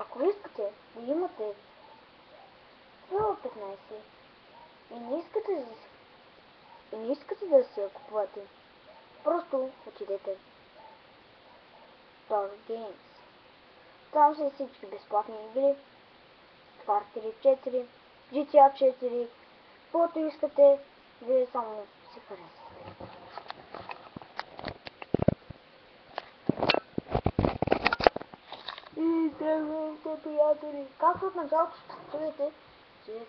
Ако искате да имате FIFA 15 и не искате да си я купувате, просто отидете в Store Games. Там са всички безплатни игри, Quarter 4, GTA 4, каквото искате, вие само си харесвате. И здравейте, приятели! Както от началото ще чуете, че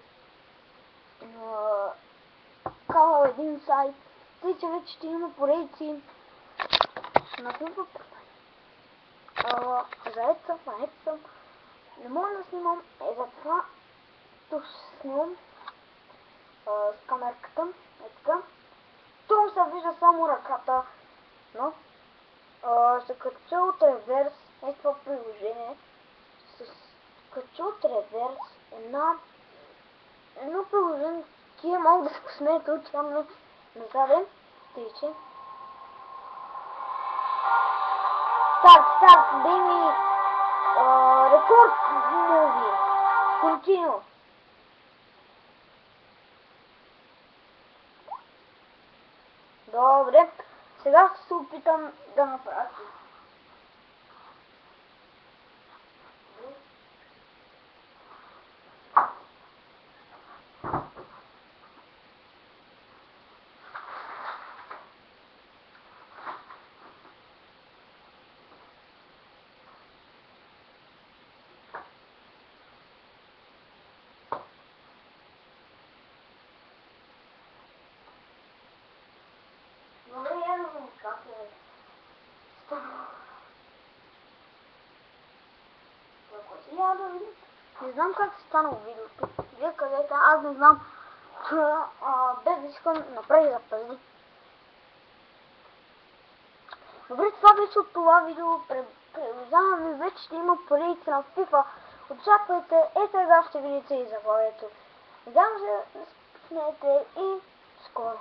казал един сайт, тъй че вече ще има поредици на FIFA. Заед съм, не мога да снимам, затова тук ще снимам с камерката, така. Тук се вижда само ръката, но ще кача от реверс, това приложение, ще кача от реверс едно приложение, кие мога да се посмеете от там назаден, тиче. Старт, дай ми рекорд муви, континю. Добре, сега ще се опитам да направя. Добре, я да видим как е. Я да видим. Не знам как се станало видеото. Вие кажете, аз не знам. Без да искам направи запази. Добре, това беше от това видео. Продължаваме, вече ще има поредица на FIFA. Очаквайте, сега ще видите и заглавието. Надявам се да се смеете и скоро.